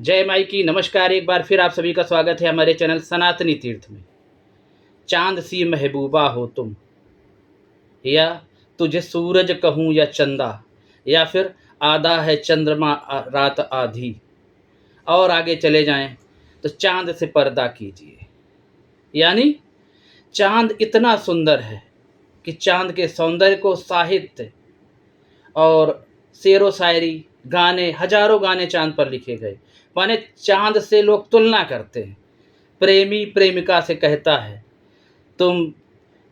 जय माई की नमस्कार। एक बार फिर आप सभी का स्वागत है हमारे चैनल सनातनी तीर्थ में। चांद सी महबूबा हो तुम, या तुझे सूरज कहूँ या चंदा, या फिर आधा है चंद्रमा रात आधी, और आगे चले जाएं तो चांद से पर्दा कीजिए। यानी चांद इतना सुंदर है कि चांद के सौंदर्य को साहित्य और शेरो शायरी, गाने, हजारों गाने चांद पर लिखे गए। माने चांद से लोग तुलना करते हैं। प्रेमी प्रेमिका से कहता है तुम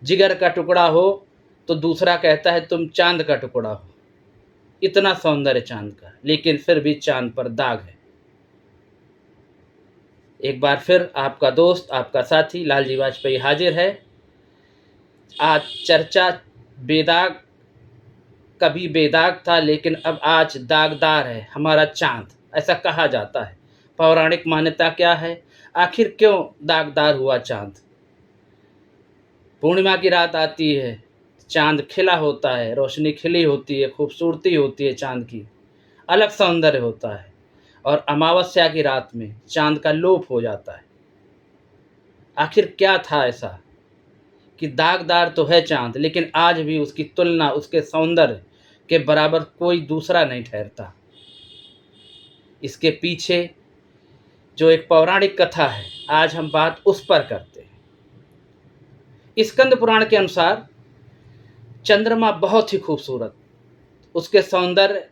जिगर का टुकड़ा हो, तो दूसरा कहता है तुम चांद का टुकड़ा हो। इतना सौंदर्य चांद का, लेकिन फिर भी चांद पर दाग है। एक बार फिर आपका दोस्त, आपका साथी लालजी वाजपेयी हाजिर है। आज चर्चा बेदाग, कभी बेदाग था लेकिन अब आज दागदार है हमारा चांद, ऐसा कहा जाता है। पौराणिक मान्यता क्या है, आखिर क्यों दागदार हुआ चांद? पूर्णिमा की रात आती है, चांद खिला होता है, रोशनी खिली होती है, खूबसूरती होती है, चांद की अलग सौंदर्य होता है। और अमावस्या की रात में चांद का लोप हो जाता है। आखिर क्या था ऐसा कि दागदार तो है चांद, लेकिन आज भी उसकी तुलना उसके सौंदर्य के बराबर कोई दूसरा नहीं ठहरता। इसके पीछे जो एक पौराणिक कथा है, आज हम बात उस पर करते हैं। स्कंद पुराण के अनुसार चंद्रमा बहुत ही खूबसूरत, उसके सौंदर्य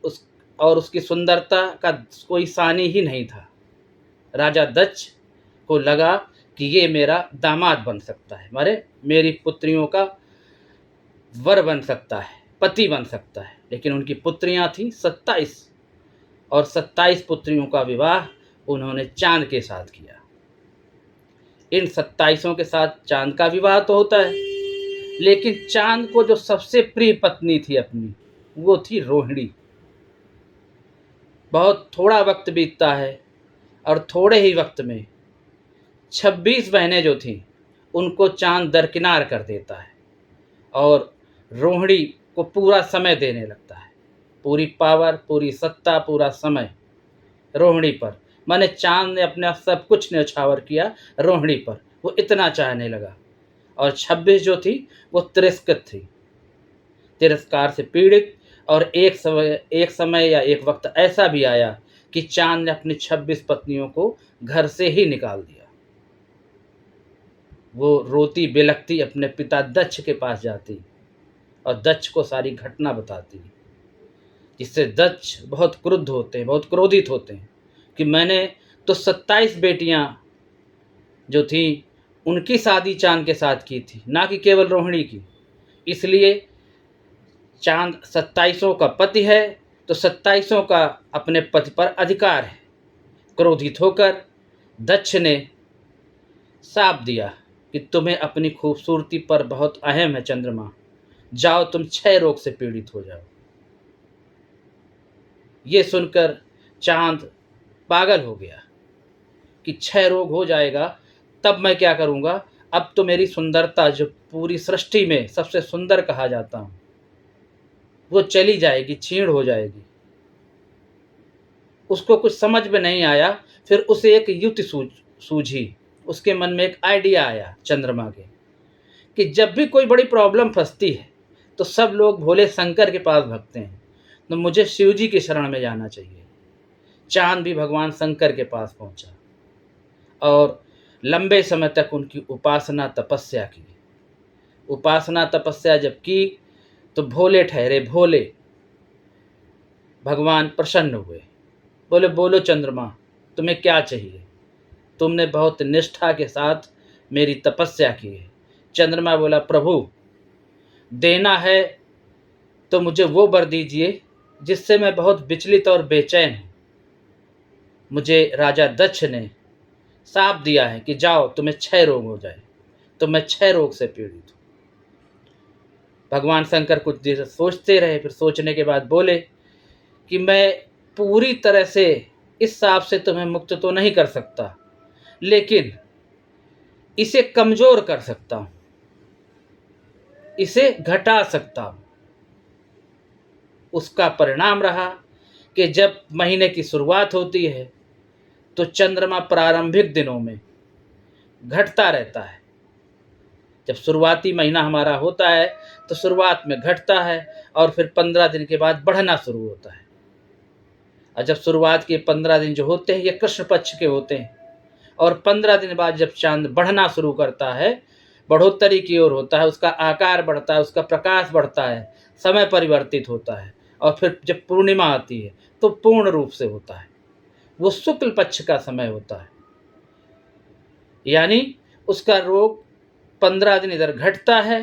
और उसकी सुंदरता का कोई सानी ही नहीं था। राजा दक्ष को लगा कि ये मेरा दामाद बन सकता है, मेरी पुत्रियों का वर बन सकता है, पति बन सकता है। लेकिन उनकी पुत्रियां थीं 27, और 27 पुत्रियों का विवाह उन्होंने चांद के साथ किया। इन 27 के साथ चांद का विवाह तो होता है, लेकिन चांद को जो सबसे प्रिय पत्नी थी अपनी, वो थी रोहिणी। बहुत थोड़ा वक्त बीतता है और थोड़े ही वक्त में 26 बहनें जो थीं उनको चांद दरकिनार कर देता है और रोहिणी को पूरा समय देने लगता है। पूरी पावर, पूरी सत्ता, पूरा समय रोहिणी पर। माने चांद ने अपना सब कुछ न्यौछावर किया रोहिणी पर, वो इतना चाहने लगा। और 26 जो थी वो तिरस्कृत थी, तिरस्कार से पीड़ित। और एक समय या एक वक्त ऐसा भी आया कि चांद ने अपनी 26 पत्नियों को घर से ही निकाल दिया। वो रोती बिलखती अपने पिता दक्ष के पास जाती और दक्ष को सारी घटना बताती, जिससे दक्ष बहुत क्रुद्ध होते हैं, बहुत क्रोधित होते हैं कि मैंने तो 27 बेटियां जो थी उनकी शादी चांद के साथ की थी, ना कि केवल रोहिणी की। इसलिए चांद 27 का पति है तो 27 का अपने पति पर अधिकार है। क्रोधित होकर दक्ष ने शाप दिया कि तुम्हें अपनी खूबसूरती पर बहुत अहम है चंद्रमा, जाओ तुम क्षय रोग से पीड़ित हो जाओ। ये सुनकर चांद पागल हो गया कि क्षय रोग हो जाएगा तब मैं क्या करूँगा। अब तो मेरी सुंदरता, जो पूरी सृष्टि में सबसे सुंदर कहा जाता हूँ, वो चली जाएगी, क्षीण हो जाएगी। उसको कुछ समझ में नहीं आया। फिर उसे एक युक्ति सूझी, उसके मन में एक आइडिया आया चंद्रमा के, कि जब भी कोई बड़ी प्रॉब्लम फंसती है तो सब लोग भोले शंकर के पास भागते हैं, तो मुझे शिव जी की शरण में जाना चाहिए। चांद भी भगवान शंकर के पास पहुंचा और लंबे समय तक उनकी उपासना तपस्या की। उपासना तपस्या जब की तो भोले ठहरे भोले। भगवान प्रसन्न हुए, बोले बोलो चंद्रमा, तुम्हें क्या चाहिए? तुमने बहुत निष्ठा के साथ मेरी तपस्या की है। चंद्रमा बोला, प्रभु देना है तो मुझे वो वर दीजिए जिससे मैं बहुत विचलित और बेचैन हूँ। मुझे राजा दक्ष ने शाप दिया है कि जाओ तुम्हें क्षय रोग हो जाए, तो मैं क्षय रोग से पीड़ित हूँ। भगवान शंकर कुछ देर सोचते रहे, फिर सोचने के बाद बोले कि मैं पूरी तरह से इस शाप से तुम्हें मुक्त तो नहीं कर सकता, लेकिन इसे कमजोर कर सकता हूँ, इसे घटा सकता हूँ। उसका परिणाम रहा कि जब महीने की शुरुआत होती है तो चंद्रमा प्रारंभिक दिनों में घटता रहता है। जब शुरुआती महीना हमारा होता है तो शुरुआत में घटता है और फिर 15 दिन के बाद बढ़ना शुरू होता है। और जब शुरुआत के 15 दिन जो होते हैं ये कृष्ण पक्ष के होते हैं, और 15 दिन बाद जब चांद बढ़ना शुरू करता है, बढ़ोतरी की ओर होता है, उसका आकार बढ़ता है, उसका प्रकाश बढ़ता है, समय परिवर्तित होता है, और फिर जब पूर्णिमा आती है तो पूर्ण रूप से होता है। वो शुक्ल पक्ष का समय होता है, यानी उसका रोग 15 दिन इधर घटता है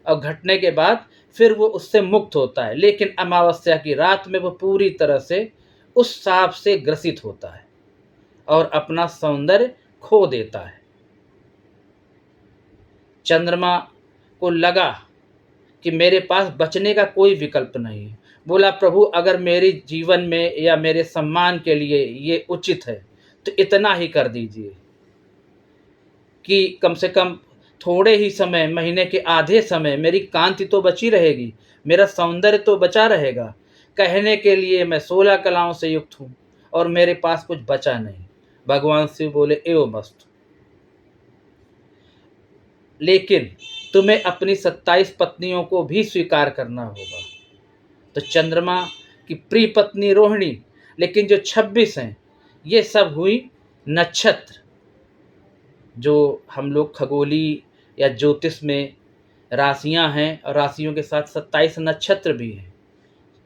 और घटने के बाद फिर वो उससे मुक्त होता है, लेकिन अमावस्या की रात में वो पूरी तरह से उस सांप से ग्रसित होता है और अपना सौंदर्य खो देता है। चंद्रमा को लगा कि मेरे पास बचने का कोई विकल्प नहीं है। बोला, प्रभु अगर मेरे जीवन में या मेरे सम्मान के लिए ये उचित है तो इतना ही कर दीजिए कि कम से कम थोड़े ही समय, महीने के आधे समय मेरी कांति तो बची रहेगी, मेरा सौंदर्य तो बचा रहेगा। कहने के लिए मैं 16 कलाओं से युक्त हूँ और मेरे पास कुछ बचा नहीं। भगवान शिव बोले, एवं मस्त, लेकिन तुम्हें अपनी 27 पत्नियों को भी स्वीकार करना होगा। तो चंद्रमा की प्रिय पत्नी रोहिणी, लेकिन जो 26 हैं ये सब हुई नक्षत्र, जो हम लोग खगोली या ज्योतिष में राशियां हैं, और राशियों के साथ 27 नक्षत्र भी हैं।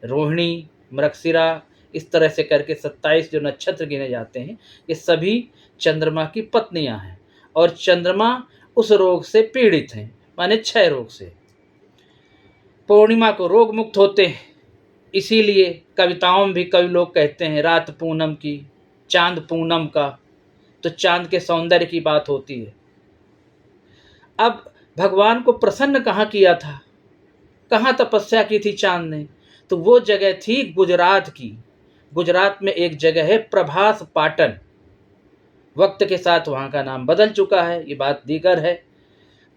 रोहिणी, मृगशिरा, इस तरह से करके 27 जो नक्षत्र गिने जाते हैं ये सभी चंद्रमा की पत्नियां हैं। और चंद्रमा उस रोग से पीड़ित हैं, माने क्षय रोग से। पूर्णिमा को रोग मुक्त होते हैं, इसीलिए कविताओं में भी कई लोग कहते हैं रात पूनम की, चांद पूनम का, तो चांद के सौंदर्य की बात होती है। अब भगवान को प्रसन्न कहाँ किया था, कहाँ तपस्या की थी चांद ने, तो वो जगह थी गुजरात की। गुजरात में एक जगह है प्रभास पाटन, वक्त के साथ वहाँ का नाम बदल चुका है, ये बात दीगर है।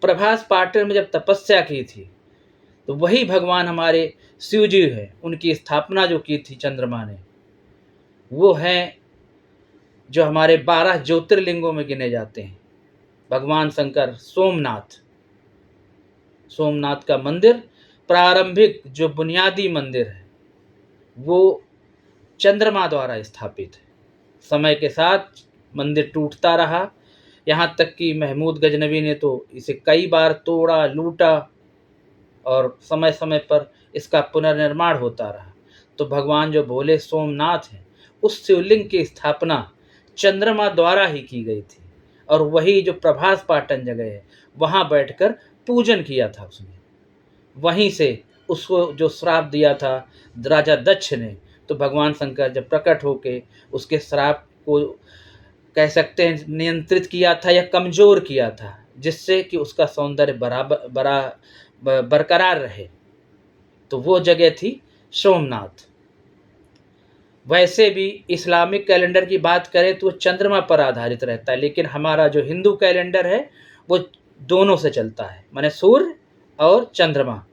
प्रभास पाटन में जब तपस्या की थी तो वही भगवान हमारे शिव जी है, उनकी स्थापना जो की थी चंद्रमा ने, वो हैं जो हमारे 12 ज्योतिर्लिंगों में गिने जाते हैं। भगवान शंकर सोमनाथ, सोमनाथ का मंदिर प्रारंभिक जो बुनियादी मंदिर है वो चंद्रमा द्वारा स्थापित है। समय के साथ मंदिर टूटता रहा, यहाँ तक कि महमूद गजनवी ने तो इसे कई बार तोड़ा, लूटा, और समय समय पर इसका पुनर्निर्माण होता रहा। तो भगवान जो भोले सोमनाथ हैं, उस शिवलिंग की स्थापना चंद्रमा द्वारा ही की गई थी, और वही जो प्रभास पाटन जगह है वहाँ बैठकर पूजन किया था उसने। वहीं से उसको जो श्राप दिया था राजा दक्ष ने, तो भगवान शंकर जब प्रकट होके उसके श्राप को कह सकते हैं नियंत्रित किया था या कमज़ोर किया था, जिससे कि उसका सौंदर्य बरकरार रहे। तो वो जगह थी सोमनाथ। वैसे भी इस्लामिक कैलेंडर की बात करें तो वो चंद्रमा पर आधारित रहता है, लेकिन हमारा जो हिंदू कैलेंडर है वो दोनों से चलता है, माने सूर्य और चंद्रमा।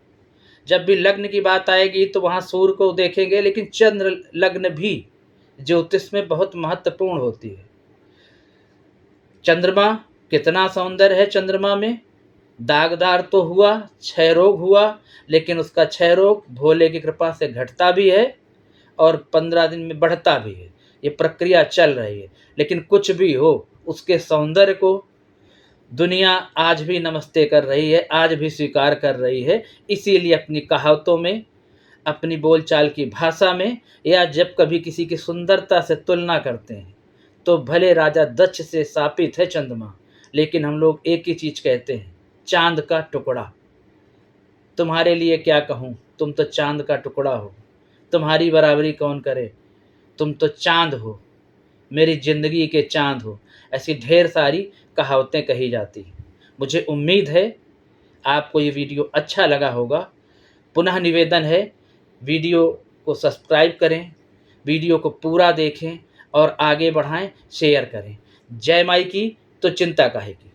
जब भी लग्न की बात आएगी तो वहाँ सूर्य को देखेंगे, लेकिन चंद्र लग्न भी ज्योतिष में बहुत महत्वपूर्ण होती है। चंद्रमा कितना सौंदर्य है चंद्रमा में, दागदार तो हुआ, क्षय रोग हुआ, लेकिन उसका क्षय रोग भोले की कृपा से घटता भी है और 15 दिन में बढ़ता भी है। ये प्रक्रिया चल रही है, लेकिन कुछ भी हो उसके सौंदर्य को दुनिया आज भी नमस्ते कर रही है, आज भी स्वीकार कर रही है। इसीलिए अपनी कहावतों में, अपनी बोलचाल की भाषा में, या जब कभी किसी की सुंदरता से तुलना करते हैं तो भले राजा दक्ष से शापित है चंद्रमा, लेकिन हम लोग एक ही चीज़ कहते हैं, चांद का टुकड़ा। तुम्हारे लिए क्या कहूँ, तुम तो चांद का टुकड़ा हो, तुम्हारी बराबरी कौन करे, तुम तो चांद हो, मेरी ज़िंदगी के चांद हो। ऐसी ढेर सारी कहावतें कही जाती हैं। मुझे उम्मीद है आपको ये वीडियो अच्छा लगा होगा। पुनः निवेदन है, वीडियो को सब्सक्राइब करें, वीडियो को पूरा देखें और आगे बढ़ाएं, शेयर करें। जय माई की तो चिंता काहे की।